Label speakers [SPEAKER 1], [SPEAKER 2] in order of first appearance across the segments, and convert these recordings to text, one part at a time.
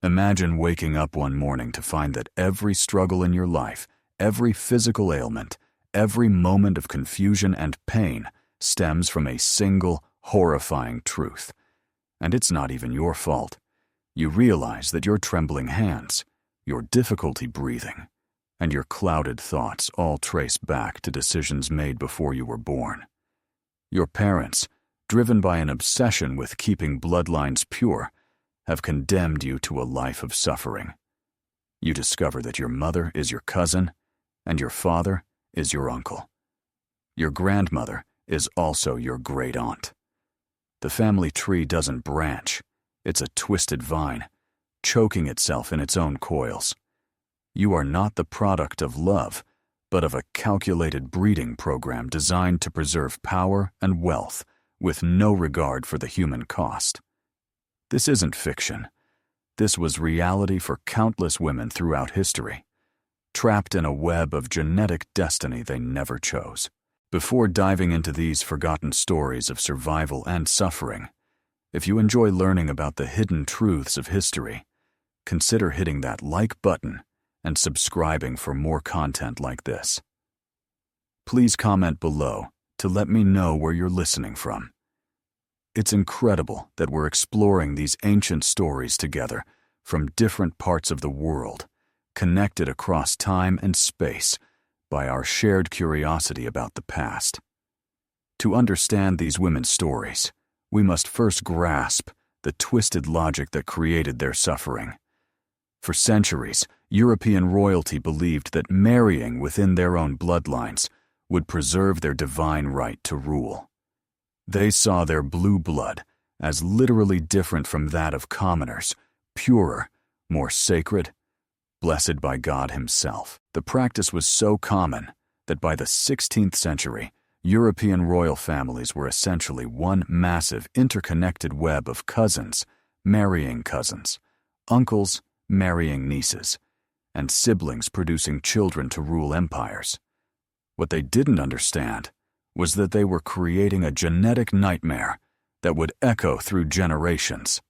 [SPEAKER 1] Imagine waking up one morning to find that every struggle in your life, every physical ailment, every moment of confusion and pain stems from a single, horrifying truth. And it's not even your fault. You realize that your trembling hands, your difficulty breathing, and your clouded thoughts all trace back to decisions made before you were born. Your parents, driven by an obsession with keeping bloodlines pure, have condemned you to a life of suffering. You discover that your mother is your cousin, and your father is your uncle. Your grandmother is also your great-aunt. The family tree doesn't branch. It's a twisted vine, choking itself in its own coils. You are not the product of love, but of a calculated breeding program designed to preserve power and wealth with no regard for the human cost. This isn't fiction. This was reality for countless women throughout history, trapped in a web of genetic destiny they never chose. Before diving into these forgotten stories of survival and suffering, if you enjoy learning about the hidden truths of history, consider hitting that like button and subscribing for more content like this. Please comment below to let me know where you're listening from. It's incredible that we're exploring these ancient stories together from different parts of the world, connected across time and space by our shared curiosity about the past. To understand these women's stories, we must first grasp the twisted logic that created their suffering. For centuries, European royalty believed that marrying within their own bloodlines would preserve their divine right to rule. They saw their blue blood as literally different from that of commoners, purer, more sacred, blessed by God Himself. The practice was so common that by the 16th century, European royal families were essentially one massive interconnected web of cousins marrying cousins, uncles marrying nieces, and siblings producing children to rule empires. What they didn't understand was that they were creating a genetic nightmare that would echo through generations.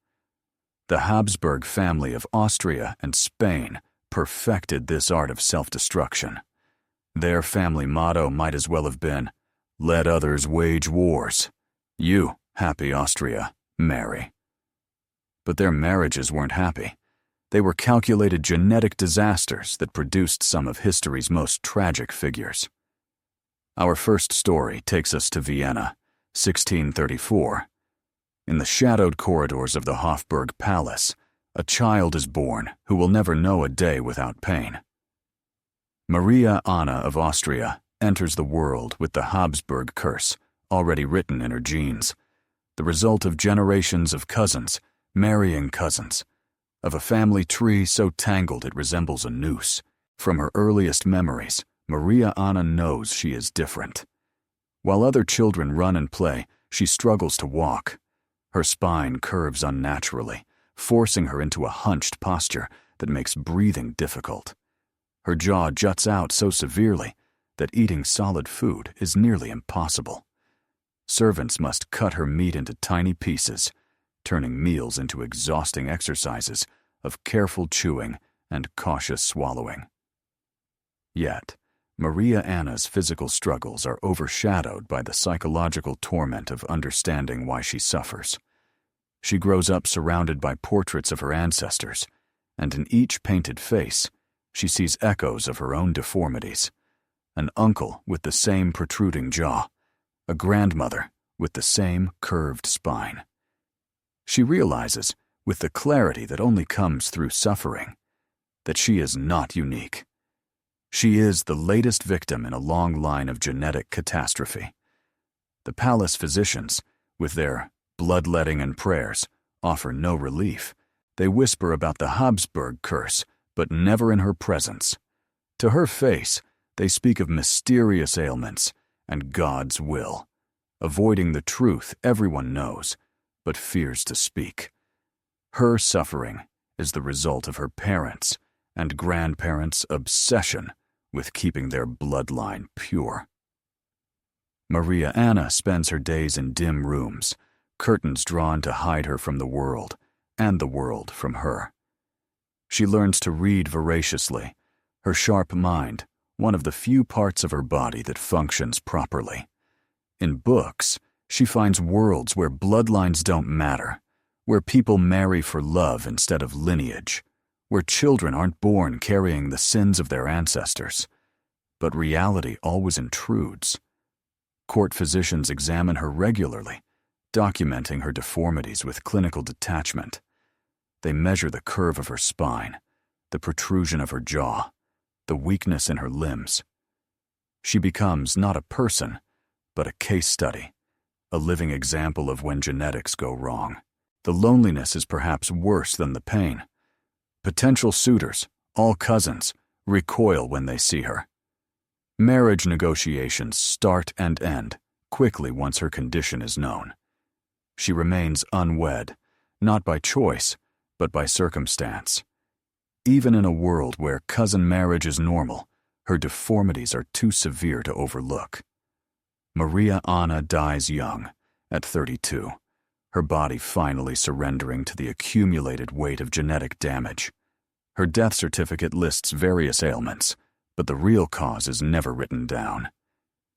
[SPEAKER 1] The Habsburg family of Austria and Spain perfected this art of self-destruction. Their family motto might as well have been, "Let others wage wars. You, happy Austria, marry." But their marriages weren't happy. They were calculated genetic disasters that produced some of history's most tragic figures. Our first story takes us to Vienna, 1634. In the shadowed corridors of the Hofburg Palace, a child is born who will never know a day without pain. Maria Anna of Austria enters the world with the Habsburg curse already written in her genes, the result of generations of cousins marrying cousins, of a family tree so tangled it resembles a noose. From her earliest memories, Maria Anna knows she is different. While other children run and play, she struggles to walk. Her spine curves unnaturally, forcing her into a hunched posture that makes breathing difficult. Her jaw juts out so severely that eating solid food is nearly impossible. Servants must cut her meat into tiny pieces, turning meals into exhausting exercises of careful chewing and cautious swallowing. Yet, Maria Anna's physical struggles are overshadowed by the psychological torment of understanding why she suffers. She grows up surrounded by portraits of her ancestors, and in each painted face, she sees echoes of her own deformities. An uncle with the same protruding jaw, a grandmother with the same curved spine. She realizes, with the clarity that only comes through suffering, that she is not unique. She is the latest victim in a long line of genetic catastrophe. The palace physicians, with their bloodletting and prayers, offer no relief. They whisper about the Habsburg curse, but never in her presence. To her face, they speak of mysterious ailments and God's will, avoiding the truth everyone knows, but fears to speak. Her suffering is the result of her parents' and grandparents' obsession with keeping their bloodline pure. Maria Anna spends her days in dim rooms, curtains drawn to hide her from the world, and the world from her. She learns to read voraciously, her sharp mind, one of the few parts of her body that functions properly. In books, she finds worlds where bloodlines don't matter, where people marry for love instead of lineage, where children aren't born carrying the sins of their ancestors. But reality always intrudes. Court physicians examine her regularly, documenting her deformities with clinical detachment. They measure the curve of her spine, the protrusion of her jaw, the weakness in her limbs. She becomes not a person, but a case study, a living example of when genetics go wrong. The loneliness is perhaps worse than the pain. Potential suitors, all cousins, recoil when they see her. Marriage negotiations start and end quickly once her condition is known. She remains unwed, not by choice, but by circumstance. Even in a world where cousin marriage is normal, her deformities are too severe to overlook. Maria Anna dies young, at 32, her body finally surrendering to the accumulated weight of genetic damage. Her death certificate lists various ailments, but the real cause is never written down.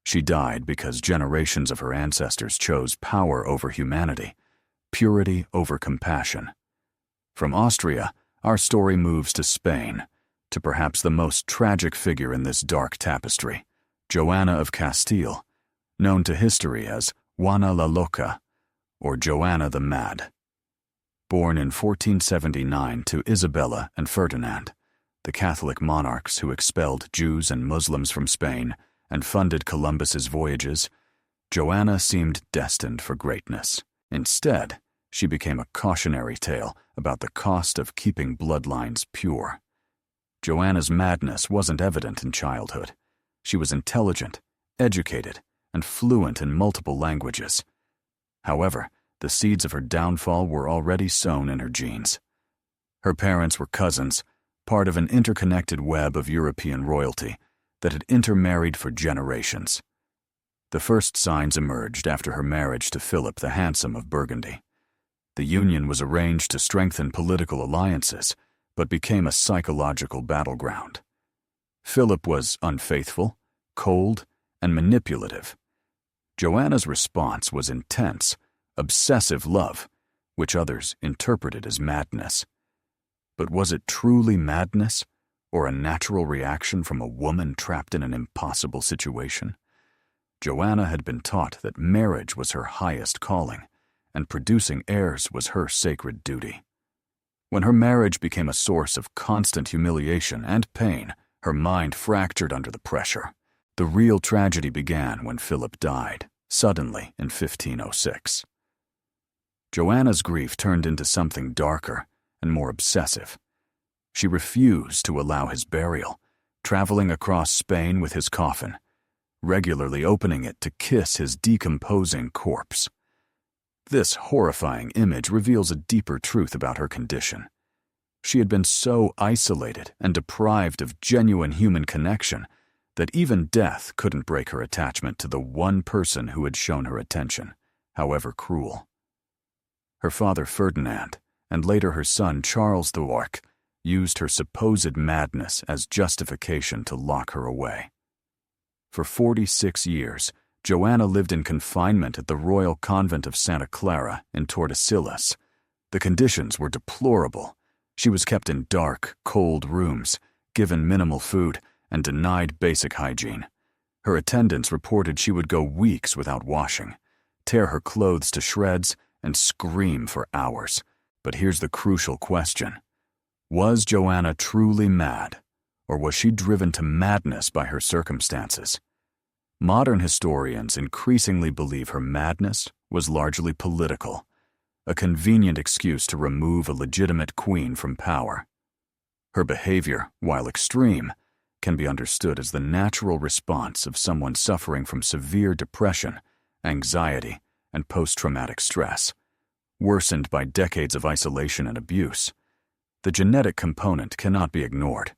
[SPEAKER 1] She died because generations of her ancestors chose power over humanity, purity over compassion. From Austria, our story moves to Spain, to perhaps the most tragic figure in this dark tapestry, Joanna of Castile, known to history as Juana la Loca, or Joanna the Mad. Born in 1479 to Isabella and Ferdinand, the Catholic monarchs who expelled Jews and Muslims from Spain and funded Columbus's voyages, Joanna seemed destined for greatness. Instead, she became a cautionary tale about the cost of keeping bloodlines pure. Joanna's madness wasn't evident in childhood. She was intelligent, educated, and fluent in multiple languages. However, the seeds of her downfall were already sown in her genes. Her parents were cousins, part of an interconnected web of European royalty that had intermarried for generations. The first signs emerged after her marriage to Philip the Handsome of Burgundy. The union was arranged to strengthen political alliances, but became a psychological battleground. Philip was unfaithful, cold, and manipulative. Joanna's response was intense, obsessive love, which others interpreted as madness. But was it truly madness, or a natural reaction from a woman trapped in an impossible situation? Joanna had been taught that marriage was her highest calling, and producing heirs was her sacred duty. When her marriage became a source of constant humiliation and pain, her mind fractured under the pressure. The real tragedy began when Philip died, suddenly in 1506. Joanna's grief turned into something darker and more obsessive. She refused to allow his burial, traveling across Spain with his coffin, regularly opening it to kiss his decomposing corpse. This horrifying image reveals a deeper truth about her condition. She had been so isolated and deprived of genuine human connection that even death couldn't break her attachment to the one person who had shown her attention, however cruel. Her father Ferdinand, and later her son Charles the Wark, used her supposed madness as justification to lock her away. For 46 years, Joanna lived in confinement at the Royal Convent of Santa Clara in Tordesillas. The conditions were deplorable. She was kept in dark, cold rooms, given minimal food, and denied basic hygiene. Her attendants reported she would go weeks without washing, tear her clothes to shreds, and scream for hours. But here's the crucial question. Was Joanna truly mad, or was she driven to madness by her circumstances? Modern historians increasingly believe her madness was largely political, a convenient excuse to remove a legitimate queen from power. Her behavior, while extreme, can be understood as the natural response of someone suffering from severe depression, anxiety, and post-traumatic stress, worsened by decades of isolation and abuse. The genetic component cannot be ignored.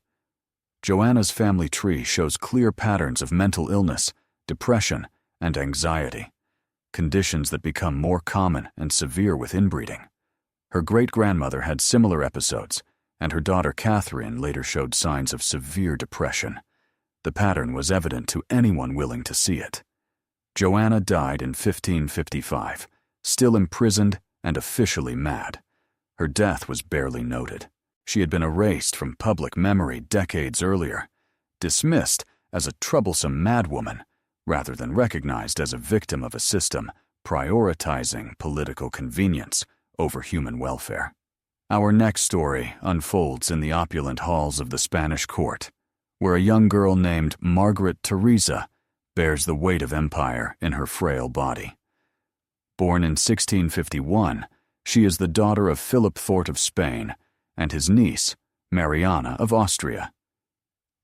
[SPEAKER 1] Joanna's family tree shows clear patterns of mental illness, depression, and anxiety, conditions that become more common and severe with inbreeding. Her great-grandmother had similar episodes, and her daughter Catherine later showed signs of severe depression. The pattern was evident to anyone willing to see it. Juana died in 1555, still imprisoned and officially mad. Her death was barely noted. She had been erased from public memory decades earlier, dismissed as a troublesome madwoman, rather than recognized as a victim of a system prioritizing political convenience over human welfare. Our next story unfolds in the opulent halls of the Spanish court, where a young girl named Margarita Teresa bears the weight of empire in her frail body. Born in 1651, she is the daughter of Philip IV of Spain and his niece, Mariana of Austria.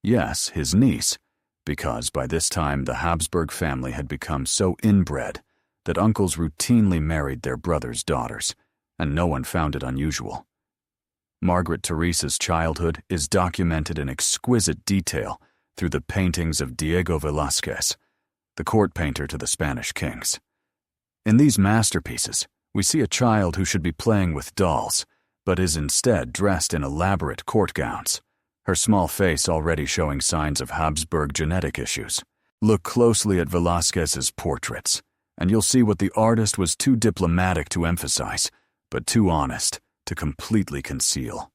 [SPEAKER 1] Yes, his niece, because by this time the Habsburg family had become so inbred that uncles routinely married their brothers' daughters, and no one found it unusual. Margarita Teresa's childhood is documented in exquisite detail through the paintings of Diego Velázquez, the court painter to the Spanish kings. In these masterpieces, we see a child who should be playing with dolls, but is instead dressed in elaborate court gowns, her small face already showing signs of Habsburg genetic issues. Look closely at Velázquez's portraits, and you'll see what the artist was too diplomatic to emphasize, but too honest to completely conceal.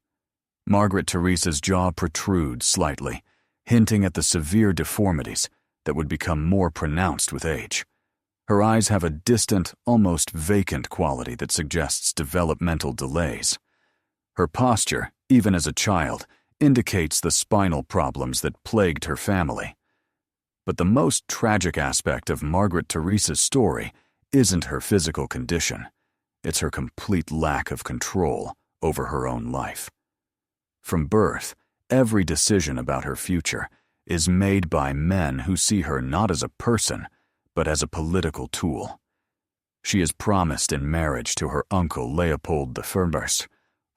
[SPEAKER 1] Margarita Teresa's jaw protrudes slightly, hinting at the severe deformities that would become more pronounced with age. Her eyes have a distant, almost vacant quality that suggests developmental delays. Her posture, even as a child, indicates the spinal problems that plagued her family. But the most tragic aspect of Margarita Teresa's story isn't her physical condition. It's her complete lack of control over her own life. From birth, every decision about her future is made by men who see her not as a person, but as a political tool. She is promised in marriage to her uncle Leopold I,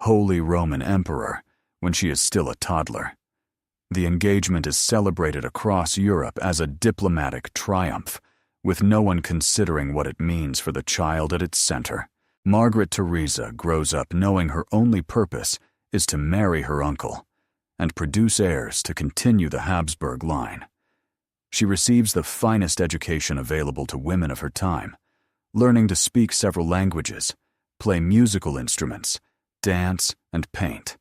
[SPEAKER 1] Holy Roman Emperor, when she is still a toddler. The engagement is celebrated across Europe as a diplomatic triumph, with no one considering what it means for the child at its center. Margarita Teresa grows up knowing her only purpose is to marry her uncle and produce heirs to continue the Habsburg line. She receives the finest education available to women of her time, learning to speak several languages, play musical instruments, dance, and paint.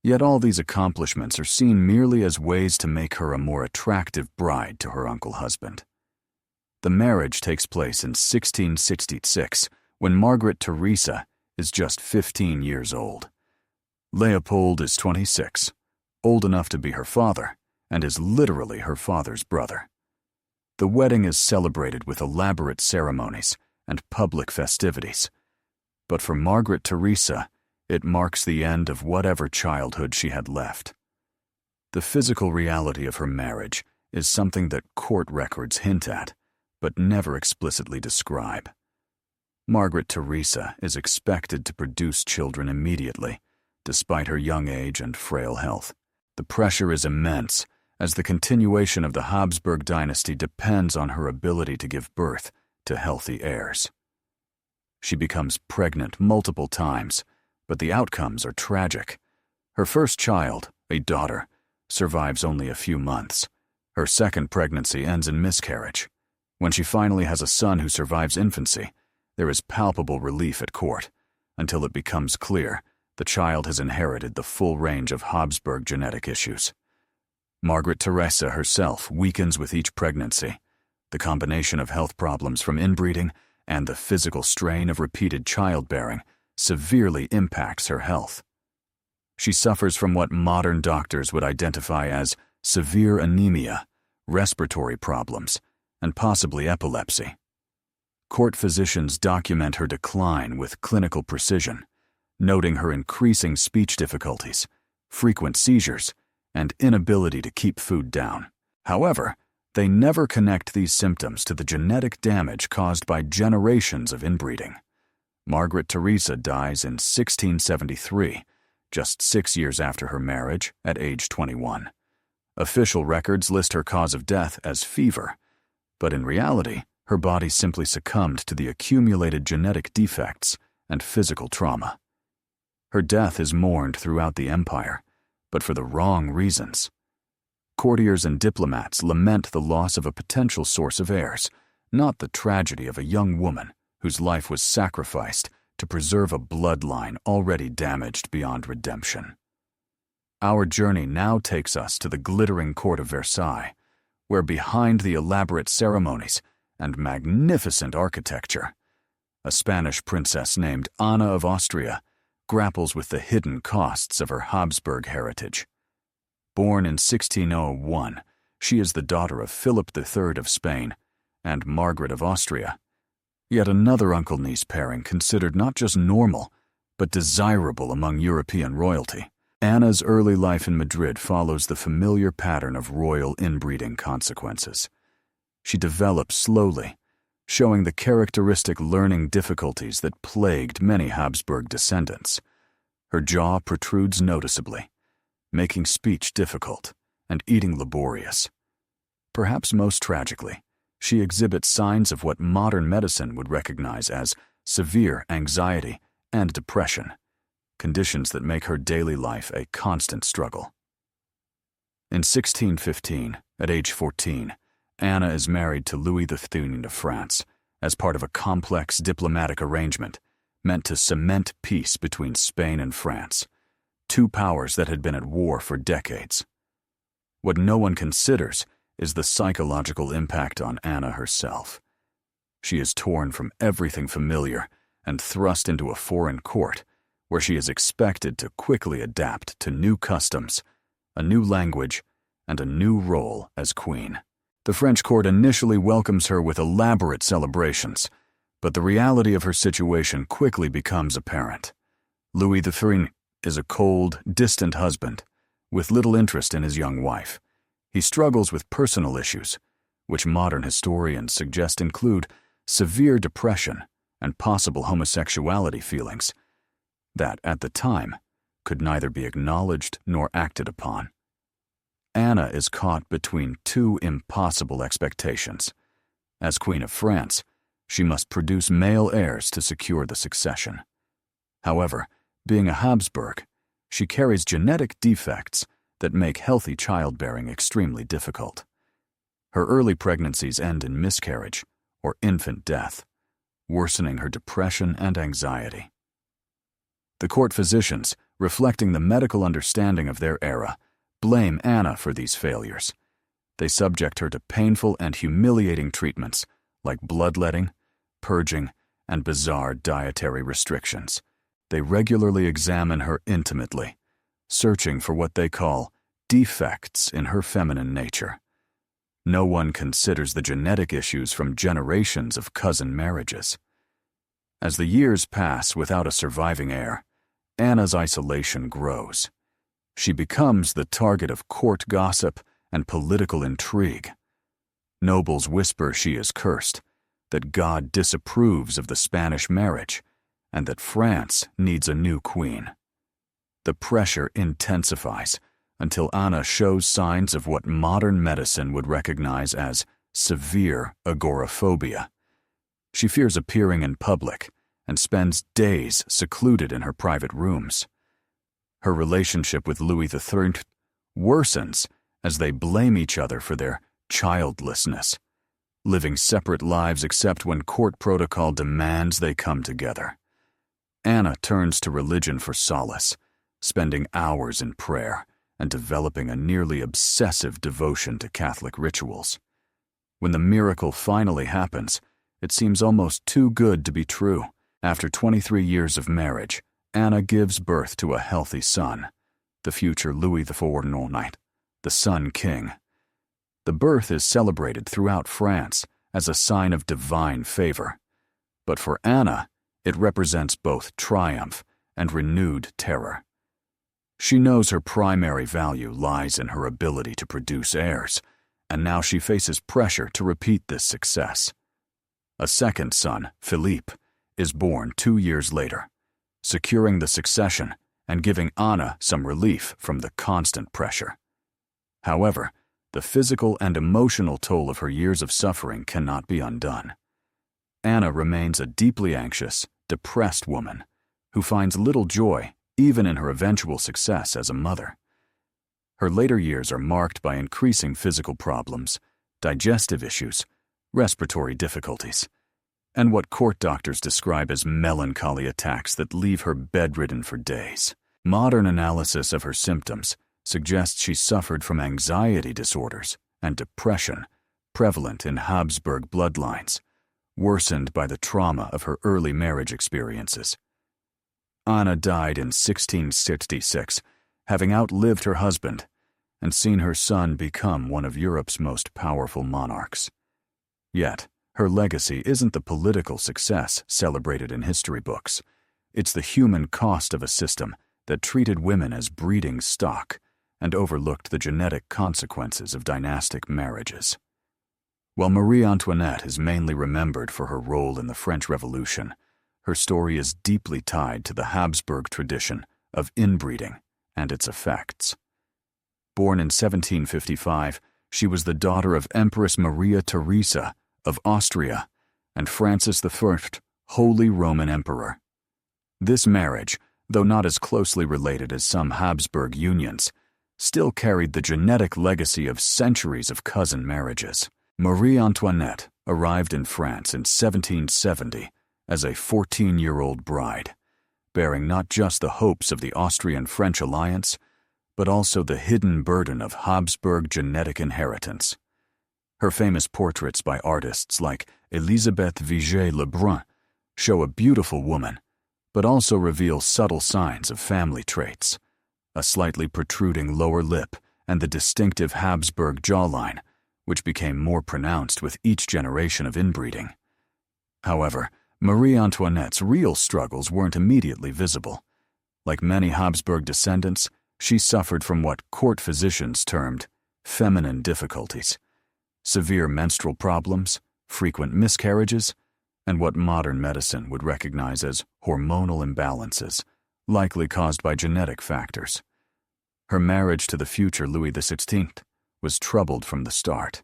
[SPEAKER 1] Yet all these accomplishments are seen merely as ways to make her a more attractive bride to her uncle-husband. The marriage takes place in 1666, when Margarita Teresa is just 15 years old. Leopold is 26, old enough to be her father, and is literally her father's brother. The wedding is celebrated with elaborate ceremonies and public festivities. But for Margarita Teresa, it marks the end of whatever childhood she had left. The physical reality of her marriage is something that court records hint at, but never explicitly describe. Margarita Teresa is expected to produce children immediately, despite her young age and frail health. The pressure is immense, as the continuation of the Habsburg dynasty depends on her ability to give birth to healthy heirs. She becomes pregnant multiple times, but the outcomes are tragic. Her first child, a daughter, survives only a few months. Her second pregnancy ends in miscarriage. When she finally has a son who survives infancy, there is palpable relief at court, until it becomes clear the child has inherited the full range of Habsburg genetic issues. Margarita Teresa herself weakens with each pregnancy. The combination of health problems from inbreeding and the physical strain of repeated childbearing severely impacts her health. She suffers from what modern doctors would identify as severe anemia, respiratory problems, and possibly epilepsy. Court physicians document her decline with clinical precision, noting her increasing speech difficulties, frequent seizures, and inability to keep food down. However, they never connect these symptoms to the genetic damage caused by generations of inbreeding. Margarita Teresa dies in 1673, just 6 years after her marriage, at age 21. Official records list her cause of death as fever, but in reality, her body simply succumbed to the accumulated genetic defects and physical trauma. Her death is mourned throughout the empire, but for the wrong reasons. Courtiers and diplomats lament the loss of a potential source of heirs, not the tragedy of a young woman whose life was sacrificed to preserve a bloodline already damaged beyond redemption. Our journey now takes us to the glittering court of Versailles, where behind the elaborate ceremonies and magnificent architecture, a Spanish princess named Juana of Austria grapples with the hidden costs of her Habsburg heritage. Born in 1601, she is the daughter of Philip III of Spain and Margaret of Austria, yet another uncle-niece pairing considered not just normal, but desirable among European royalty. Anna's early life in Madrid follows the familiar pattern of royal inbreeding consequences. She develops slowly, showing the characteristic learning difficulties that plagued many Habsburg descendants. Her jaw protrudes noticeably, making speech difficult and eating laborious. Perhaps most tragically, she exhibits signs of what modern medicine would recognize as severe anxiety and depression, conditions that make her daily life a constant struggle. In 1615, at age 14, Anna is married to Louis XIII of France as part of a complex diplomatic arrangement meant to cement peace between Spain and France, two powers that had been at war for decades. What no one considers is the psychological impact on Anna herself. She is torn from everything familiar and thrust into a foreign court where she is expected to quickly adapt to new customs, a new language, and a new role as queen. The French court initially welcomes her with elaborate celebrations, but the reality of her situation quickly becomes apparent. Louis XIII is a cold, distant husband with little interest in his young wife. He struggles with personal issues, which modern historians suggest include severe depression and possible homosexuality feelings that, at the time, could neither be acknowledged nor acted upon. Anna is caught between two impossible expectations. As Queen of France, she must produce male heirs to secure the succession. However, being a Habsburg, she carries genetic defects that make healthy childbearing extremely difficult. Her early pregnancies end in miscarriage or infant death, worsening her depression and anxiety. The court physicians, reflecting the medical understanding of their era, blame Anna for these failures. They subject her to painful and humiliating treatments like bloodletting, purging, and bizarre dietary restrictions. They regularly examine her intimately, searching for what they call defects in her feminine nature. No one considers the genetic issues from generations of cousin marriages. As the years pass without a surviving heir, Anna's isolation grows. She becomes the target of court gossip and political intrigue. Nobles whisper she is cursed, that God disapproves of the Spanish marriage, and that France needs a new queen. The pressure intensifies until Anna shows signs of what modern medicine would recognize as severe agoraphobia. She fears appearing in public and spends days secluded in her private rooms. Her relationship with Louis XIII worsens as they blame each other for their childlessness, living separate lives except when court protocol demands they come together. Anna turns to religion for solace, spending hours in prayer and developing a nearly obsessive devotion to Catholic rituals. When the miracle finally happens, it seems almost too good to be true. After 23 years of marriage, Anna gives birth to a healthy son, the future Louis XIV, the Sun King. The birth is celebrated throughout France as a sign of divine favor. But for Anna, it represents both triumph and renewed terror. She knows her primary value lies in her ability to produce heirs, and now she faces pressure to repeat this success. A second son, Philippe, is born 2 years later, securing the succession and giving Anna some relief from the constant pressure. However, the physical and emotional toll of her years of suffering cannot be undone. Anna remains a deeply anxious, depressed woman who finds little joy even in her eventual success as a mother. Her later years are marked by increasing physical problems, digestive issues, respiratory difficulties, and what court doctors describe as melancholy attacks that leave her bedridden for days. Modern analysis of her symptoms suggests she suffered from anxiety disorders and depression prevalent in Habsburg bloodlines, worsened by the trauma of her early marriage experiences. Anna died in 1666, having outlived her husband and seen her son become one of Europe's most powerful monarchs. Yet, her legacy isn't the political success celebrated in history books. It's the human cost of a system that treated women as breeding stock and overlooked the genetic consequences of dynastic marriages. While Marie Antoinette is mainly remembered for her role in the French Revolution, her story is deeply tied to the Habsburg tradition of inbreeding and its effects. Born in 1755, she was the daughter of Empress Maria Teresa of Austria and Francis I, Holy Roman Emperor. This marriage, though not as closely related as some Habsburg unions, still carried the genetic legacy of centuries of cousin marriages. Marie Antoinette arrived in France in 1770 as a 14-year-old bride, bearing not just the hopes of the Austrian-French alliance, but also the hidden burden of Habsburg genetic inheritance. Her famous portraits by artists like Elisabeth Vigée-Lebrun show a beautiful woman, but also reveal subtle signs of family traits: a slightly protruding lower lip and the distinctive Habsburg jawline, which became more pronounced with each generation of inbreeding. However, Marie Antoinette's real struggles weren't immediately visible. Like many Habsburg descendants, she suffered from what court physicians termed feminine difficulties: severe menstrual problems, frequent miscarriages, and what modern medicine would recognize as hormonal imbalances, likely caused by genetic factors. Her marriage to the future Louis XVI was troubled from the start,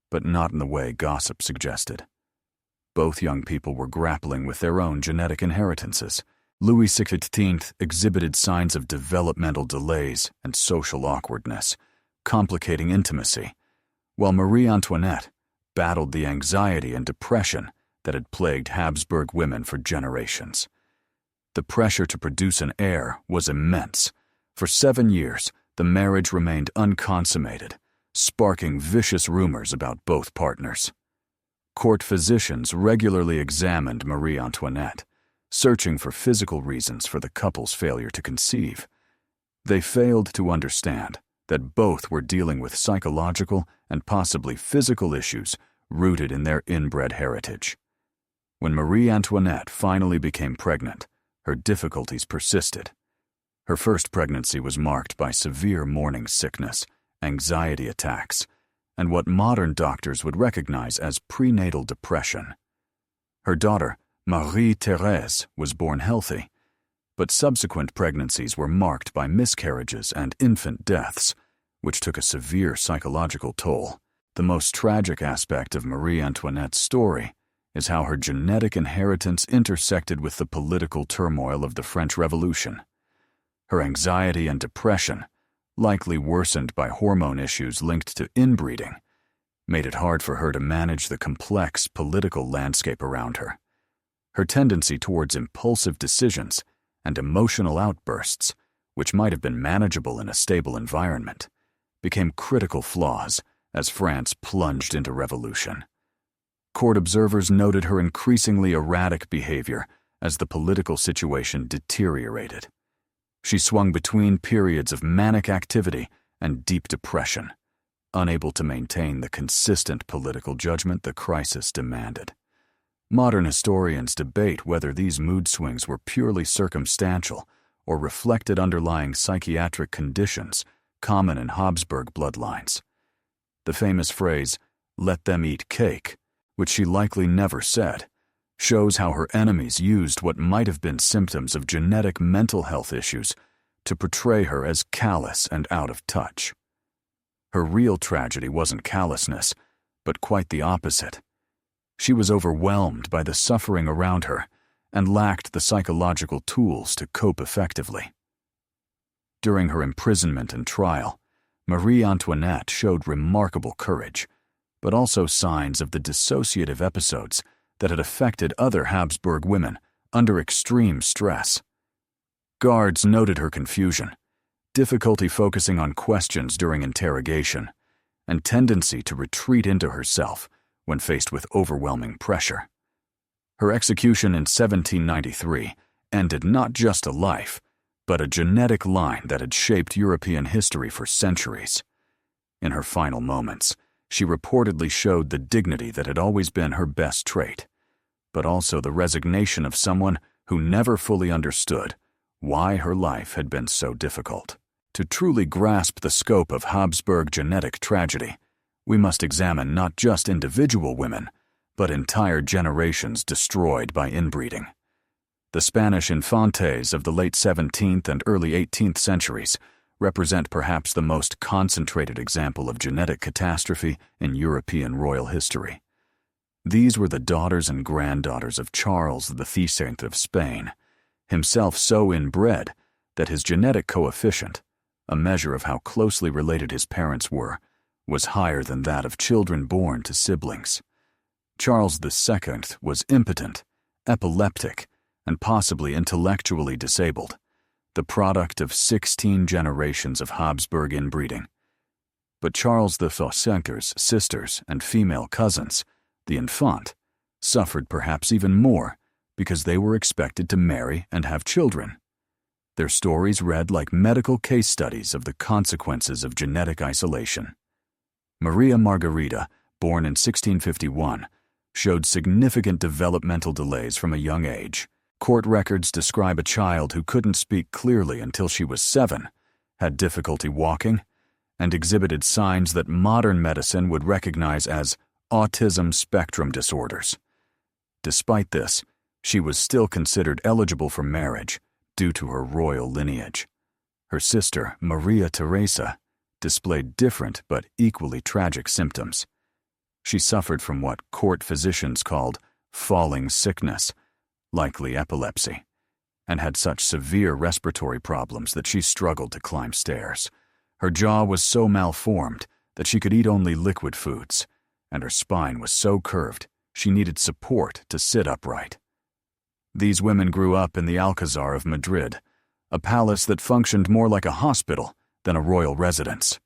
[SPEAKER 1] but not in the way gossip suggested. Both young people were grappling with their own genetic inheritances. Louis XVI exhibited signs of developmental delays and social awkwardness, complicating intimacy, while Marie Antoinette battled the anxiety and depression that had plagued Habsburg women for generations. The pressure to produce an heir was immense. For 7 years, the marriage remained unconsummated, sparking vicious rumors about both partners. Court physicians regularly examined Marie Antoinette, searching for physical reasons for the couple's failure to conceive. They failed to understand that both were dealing with psychological and possibly physical issues rooted in their inbred heritage. When Marie Antoinette finally became pregnant, her difficulties persisted. Her first pregnancy was marked by severe morning sickness, anxiety attacks, and what modern doctors would recognize as prenatal depression. Her daughter, Marie Teresa, was born healthy, but subsequent pregnancies were marked by miscarriages and infant deaths, which took a severe psychological toll. The most tragic aspect of Marie Antoinette's story is how her genetic inheritance intersected with the political turmoil of the French Revolution. Her anxiety and depression, likely worsened by hormone issues linked to inbreeding, made it hard for her to manage the complex political landscape around her. Her tendency towards impulsive decisions and emotional outbursts, which might have been manageable in a stable environment, became critical flaws as France plunged into revolution. Court observers noted her increasingly erratic behavior as the political situation deteriorated. She swung between periods of manic activity and deep depression, unable to maintain the consistent political judgment the crisis demanded. Modern historians debate whether these mood swings were purely circumstantial or reflected underlying psychiatric conditions common in Habsburg bloodlines. The famous phrase, "let them eat cake," which she likely never said, shows how her enemies used what might have been symptoms of genetic mental health issues to portray her as callous and out of touch. Her real tragedy wasn't callousness, but quite the opposite. She was overwhelmed by the suffering around her and lacked the psychological tools to cope effectively. During her imprisonment and trial, Marie Antoinette showed remarkable courage, but also signs of the dissociative episodes that had affected other Habsburg women under extreme stress. Guards noted her confusion, difficulty focusing on questions during interrogation, and tendency to retreat into herself when faced with overwhelming pressure. Her execution in 1793 ended not just a life, but a genetic line that had shaped European history for centuries. In her final moments, she reportedly showed the dignity that had always been her best trait, but also the resignation of someone who never fully understood why her life had been so difficult. To truly grasp the scope of Habsburg genetic tragedy, we must examine not just individual women, but entire generations destroyed by inbreeding. The Spanish infantes of the late 17th and early 18th centuries represent perhaps the most concentrated example of genetic catastrophe in European royal history. These were the daughters and granddaughters of Charles VI of Spain, himself so inbred that his genetic coefficient, a measure of how closely related his parents were, was higher than that of children born to siblings. Charles II was impotent, epileptic, and possibly intellectually disabled, the product of 16 generations of Habsburg inbreeding. But Charles VI's sisters and female cousins, the Infant, suffered perhaps even more because they were expected to marry and have children. Their stories read like medical case studies of the consequences of genetic isolation. Maria Margarita, born in 1651, showed significant developmental delays from a young age. Court records describe a child who couldn't speak clearly until she was 7, had difficulty walking, and exhibited signs that modern medicine would recognize as autism spectrum disorders. Despite this, she was still considered eligible for marriage due to her royal lineage. Her sister, Margarita Teresa, displayed different but equally tragic symptoms. She suffered from what court physicians called falling sickness, likely epilepsy, and had such severe respiratory problems that she struggled to climb stairs. Her jaw was so malformed that she could eat only liquid foods, and her spine was so curved she needed support to sit upright. These women grew up in the Alcazar of Madrid, a palace that functioned more like a hospital than a royal residence.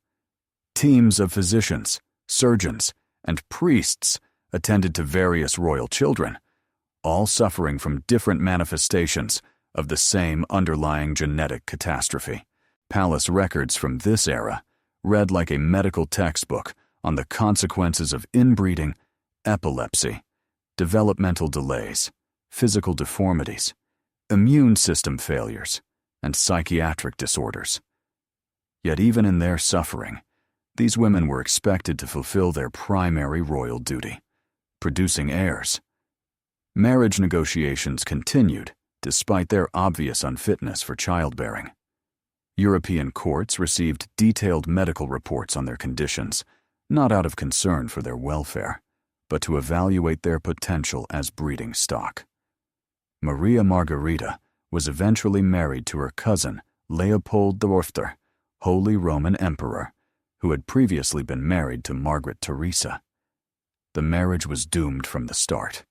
[SPEAKER 1] Teams of physicians, surgeons, and priests attended to various royal children, all suffering from different manifestations of the same underlying genetic catastrophe. Palace records from this era read like a medical textbook on the consequences of inbreeding, epilepsy, developmental delays, physical deformities, immune system failures, and psychiatric disorders. Yet even in their suffering, these women were expected to fulfill their primary royal duty, producing heirs. Marriage negotiations continued despite their obvious unfitness for childbearing. European courts received detailed medical reports on their conditions, not out of concern for their welfare, but to evaluate their potential as breeding stock. Maria Margarita was eventually married to her cousin, Leopold IV, Holy Roman Emperor, who had previously been married to Margaret Teresa. The marriage was doomed from the start.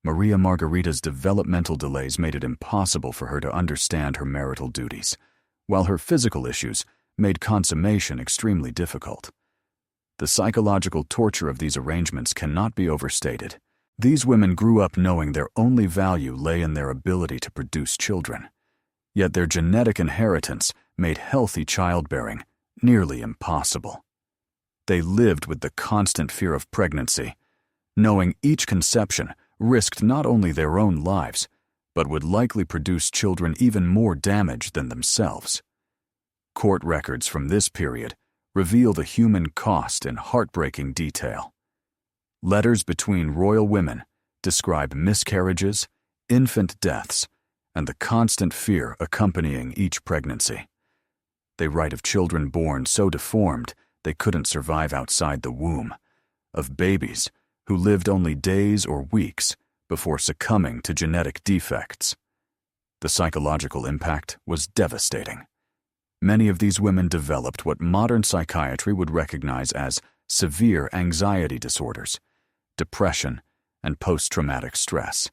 [SPEAKER 1] Maria Margarita's developmental delays made it impossible for her to understand her marital duties, while her physical issues made consummation extremely difficult. The psychological torture of these arrangements cannot be overstated. These women grew up knowing their only value lay in their ability to produce children, yet their genetic inheritance made healthy childbearing nearly impossible. They lived with the constant fear of pregnancy, knowing each conception risked not only their own lives, but would likely produce children even more damaged than themselves. Court records from this period reveal the human cost in heartbreaking detail. Letters between royal women describe miscarriages, infant deaths, and the constant fear accompanying each pregnancy. They write of children born so deformed they couldn't survive outside the womb, of babies who lived only days or weeks before succumbing to genetic defects. The psychological impact was devastating. Many of these women developed what modern psychiatry would recognize as severe anxiety disorders, depression, and post-traumatic stress.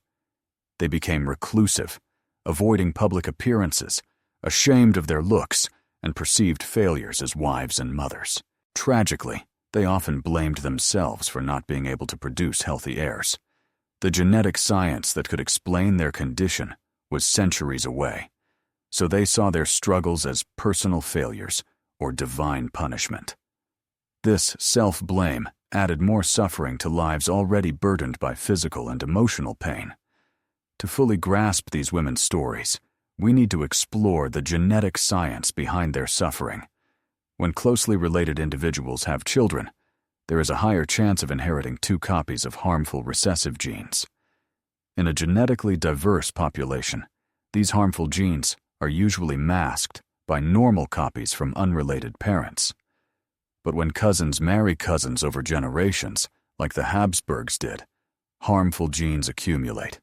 [SPEAKER 1] They became reclusive, avoiding public appearances, ashamed of their looks, and perceived failures as wives and mothers. Tragically, they often blamed themselves for not being able to produce healthy heirs. The genetic science that could explain their condition was centuries away, so they saw their struggles as personal failures or divine punishment. This self-blame added more suffering to lives already burdened by physical and emotional pain. To fully grasp these women's stories, we need to explore the genetic science behind their suffering. When closely related individuals have children, there is a higher chance of inheriting 2 copies of harmful recessive genes. In a genetically diverse population, these harmful genes are usually masked by normal copies from unrelated parents. But when cousins marry cousins over generations, like the Habsburgs did, harmful genes accumulate.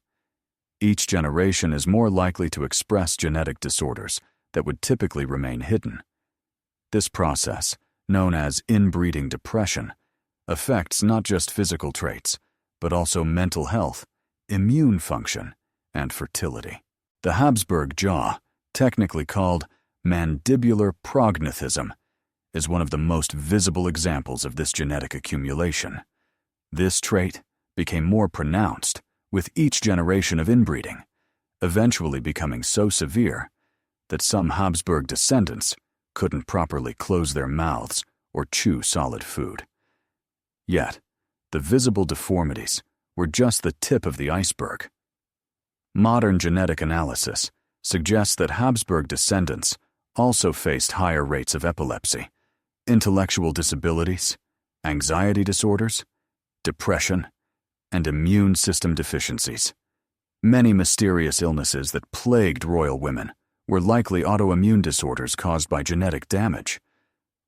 [SPEAKER 1] Each generation is more likely to express genetic disorders that would typically remain hidden. This process, known as inbreeding depression, affects not just physical traits, but also mental health, immune function, and fertility. The Habsburg jaw, technically called mandibular prognathism, is one of the most visible examples of this genetic accumulation. This trait became more pronounced with each generation of inbreeding, eventually becoming so severe that some Habsburg descendants couldn't properly close their mouths or chew solid food. Yet, the visible deformities were just the tip of the iceberg. Modern genetic analysis suggests that Habsburg descendants also faced higher rates of epilepsy, intellectual disabilities, anxiety disorders, depression, and immune system deficiencies. Many mysterious illnesses that plagued royal women were likely autoimmune disorders caused by genetic damage.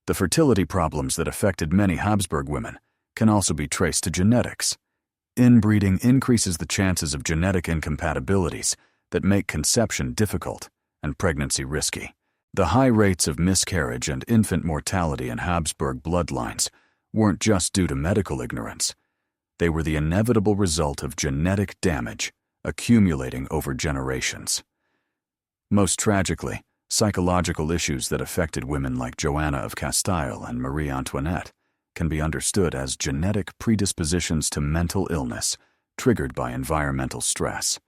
[SPEAKER 1] The fertility problems that affected many Habsburg women can also be traced to genetics. Inbreeding increases the chances of genetic incompatibilities that make conception difficult and pregnancy risky. The high rates of miscarriage and infant mortality in Habsburg bloodlines weren't just due to medical ignorance. They were the inevitable result of genetic damage accumulating over generations. Most tragically, psychological issues that affected women like Juana of Castile and Marie Antoinette can be understood as genetic predispositions to mental illness triggered by environmental stress.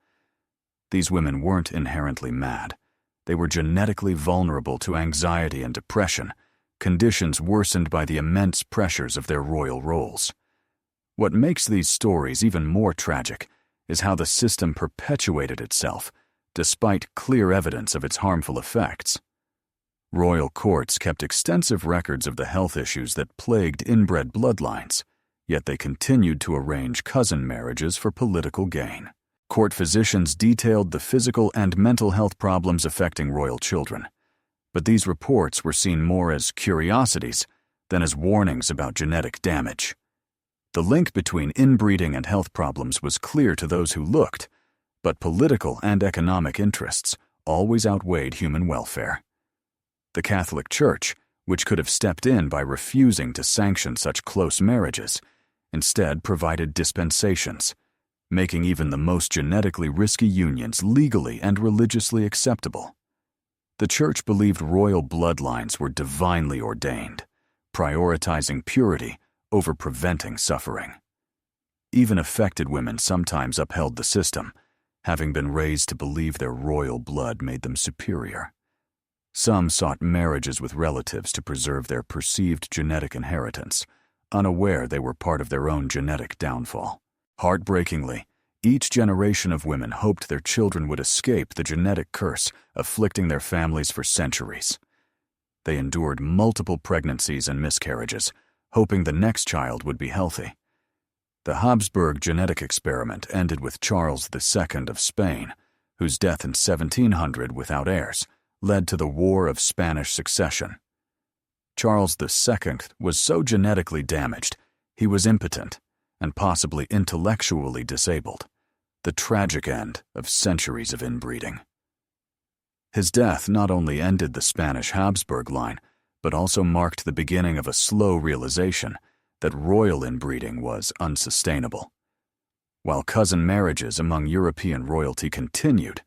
[SPEAKER 1] These women weren't inherently mad. They were genetically vulnerable to anxiety and depression, conditions worsened by the immense pressures of their royal roles. What makes these stories even more tragic is how the system perpetuated itself, despite clear evidence of its harmful effects. Royal courts kept extensive records of the health issues that plagued inbred bloodlines, yet they continued to arrange cousin marriages for political gain. Court physicians detailed the physical and mental health problems affecting royal children, but these reports were seen more as curiosities than as warnings about genetic damage. The link between inbreeding and health problems was clear to those who looked, but political and economic interests always outweighed human welfare. The Catholic Church, which could have stepped in by refusing to sanction such close marriages, instead provided dispensations, making even the most genetically risky unions legally and religiously acceptable. The Church believed royal bloodlines were divinely ordained, prioritizing purity over preventing suffering. Even affected women sometimes upheld the system, having been raised to believe their royal blood made them superior. Some sought marriages with relatives to preserve their perceived genetic inheritance, unaware they were part of their own genetic downfall. Heartbreakingly, each generation of women hoped their children would escape the genetic curse afflicting their families for centuries. They endured multiple pregnancies and miscarriages, hoping the next child would be healthy. The Habsburg genetic experiment ended with Charles II of Spain, whose death in 1700 without heirs led to the War of Spanish Succession. Charles II was so genetically damaged, he was impotent and possibly intellectually disabled, the tragic end of centuries of inbreeding. His death not only ended the Spanish Habsburg line, but also marked the beginning of a slow realization that royal inbreeding was unsustainable. While cousin marriages among European royalty continued,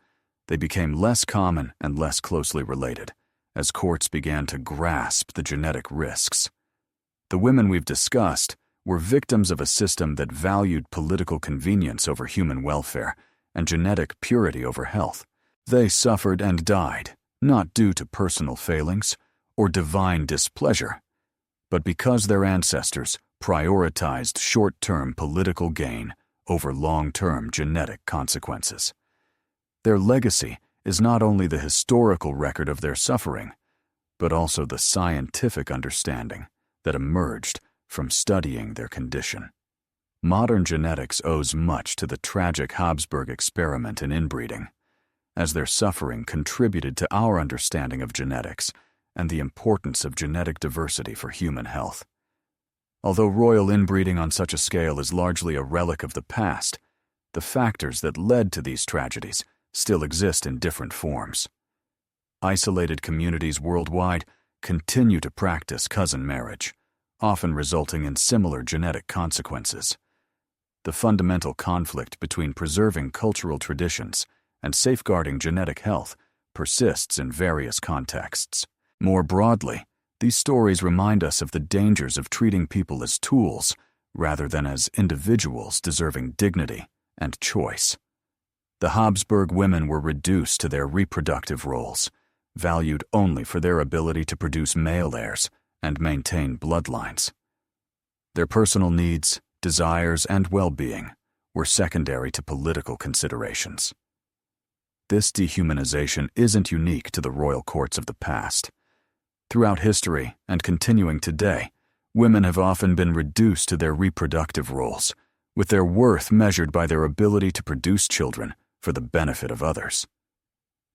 [SPEAKER 1] they became less common and less closely related as courts began to grasp the genetic risks. The women we've discussed were victims of a system that valued political convenience over human welfare and genetic purity over health. They suffered and died, not due to personal failings or divine displeasure, but because their ancestors prioritized short-term political gain over long-term genetic consequences. Their legacy is not only the historical record of their suffering, but also the scientific understanding that emerged from studying their condition. Modern genetics owes much to the tragic Habsburg experiment in inbreeding, as their suffering contributed to our understanding of genetics and the importance of genetic diversity for human health. Although royal inbreeding on such a scale is largely a relic of the past, the factors that led to these tragedies still exist in different forms. Isolated communities worldwide continue to practice cousin marriage, often resulting in similar genetic consequences. The fundamental conflict between preserving cultural traditions and safeguarding genetic health persists in various contexts. More broadly, these stories remind us of the dangers of treating people as tools rather than as individuals deserving dignity and choice. The Habsburg women were reduced to their reproductive roles, valued only for their ability to produce male heirs and maintain bloodlines. Their personal needs, desires, and well-being were secondary to political considerations. This dehumanization isn't unique to the royal courts of the past. Throughout history, and continuing today, women have often been reduced to their reproductive roles, with their worth measured by their ability to produce children for the benefit of others.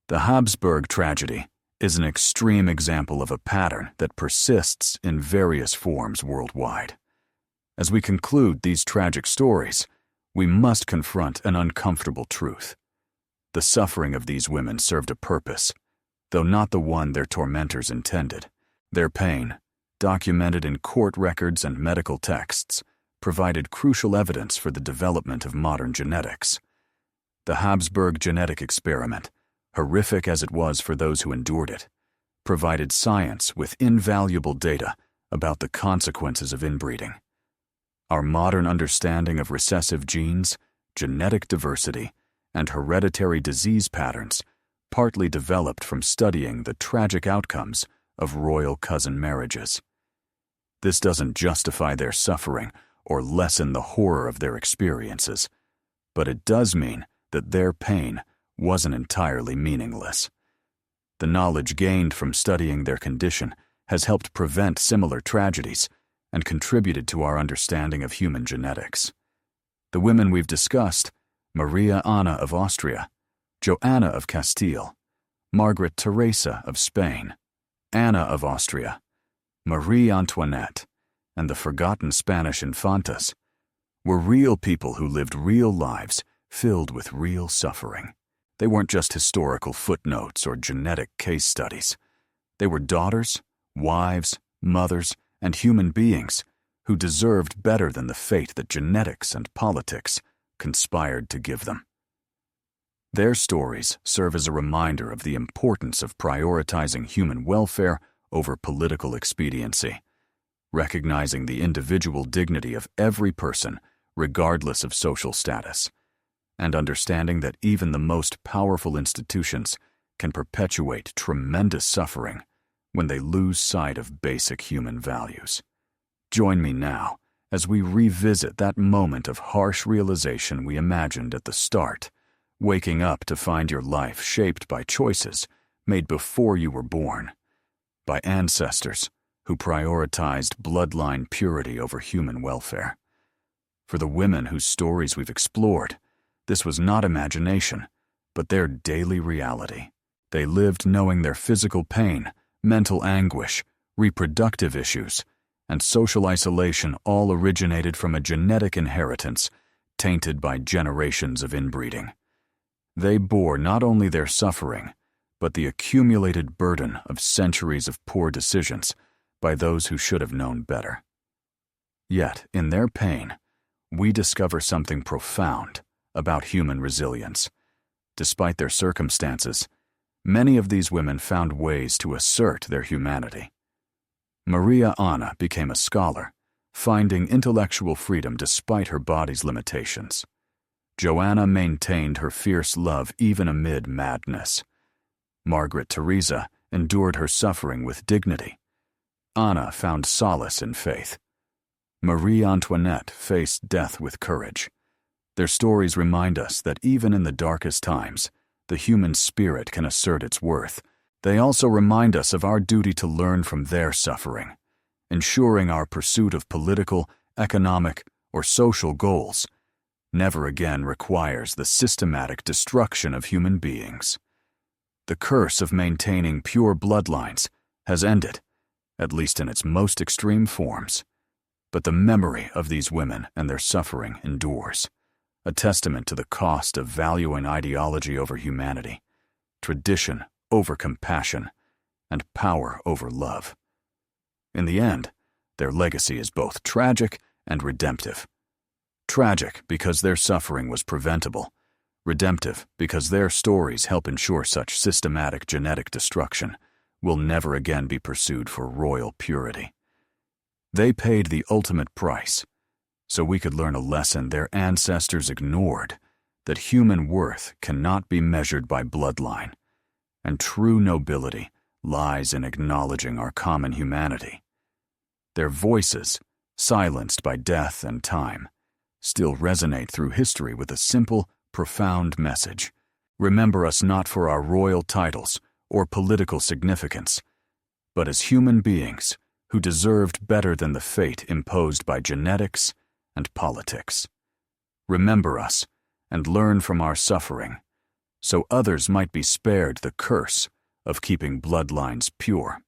[SPEAKER 1] The Habsburg tragedy is an extreme example of a pattern that persists in various forms worldwide. As we conclude these tragic stories, we must confront an uncomfortable truth. The suffering of these women served a purpose, though not the one their tormentors intended. Their pain, documented in court records and medical texts, provided crucial evidence for the development of modern genetics. The Habsburg genetic experiment, horrific as it was for those who endured it, provided science with invaluable data about the consequences of inbreeding. Our modern understanding of recessive genes, genetic diversity, and hereditary disease patterns partly developed from studying the tragic outcomes of royal cousin marriages. This doesn't justify their suffering or lessen the horror of their experiences, but it does mean that their pain wasn't entirely meaningless. The knowledge gained from studying their condition has helped prevent similar tragedies and contributed to our understanding of human genetics. The women we've discussed, Marie Anna of Austria, Joanna of Castile, Margarita Teresa of Spain, Anna of Austria, Marie Antoinette, and the forgotten Spanish infantas, were real people who lived real lives filled with real suffering. They weren't just historical footnotes or genetic case studies. They were daughters, wives, mothers, and human beings who deserved better than the fate that genetics and politics conspired to give them. Their stories serve as a reminder of the importance of prioritizing human welfare over political expediency, recognizing the individual dignity of every person regardless of social status, and understanding that even the most powerful institutions can perpetuate tremendous suffering when they lose sight of basic human values. Join me now as we revisit that moment of harsh realization we imagined at the start, waking up to find your life shaped by choices made before you were born, by ancestors who prioritized bloodline purity over human welfare. For the women whose stories we've explored, this was not imagination, but their daily reality. They lived knowing their physical pain, mental anguish, reproductive issues, and social isolation all originated from a genetic inheritance tainted by generations of inbreeding. They bore not only their suffering, but the accumulated burden of centuries of poor decisions by those who should have known better. Yet, in their pain, we discover something profound about human resilience. Despite their circumstances, many of these women found ways to assert their humanity. Marie Antoinette became a scholar, finding intellectual freedom despite her body's limitations. Juana maintained her fierce love even amid madness. Margarita Teresa endured her suffering with dignity. Anna found solace in faith. Marie Antoinette faced death with courage. Their stories remind us that even in the darkest times, the human spirit can assert its worth. They also remind us of our duty to learn from their suffering, ensuring our pursuit of political, economic, or social goals never again requires the systematic destruction of human beings. The curse of maintaining pure bloodlines has ended, at least in its most extreme forms. But the memory of these women and their suffering endures, a testament to the cost of valuing ideology over humanity, tradition over compassion, and power over love. In the end, their legacy is both tragic and redemptive. Tragic because their suffering was preventable, redemptive because their stories help ensure such systematic genetic destruction will never again be pursued for royal purity. They paid the ultimate price, so we could learn a lesson their ancestors ignored, that human worth cannot be measured by bloodline, and true nobility lies in acknowledging our common humanity. Their voices, silenced by death and time, still resonate through history with a simple, profound message. Remember us not for our royal titles or political significance, but as human beings who deserved better than the fate imposed by genetics and politics. Remember us and learn from our suffering, so others might be spared the curse of keeping bloodlines pure.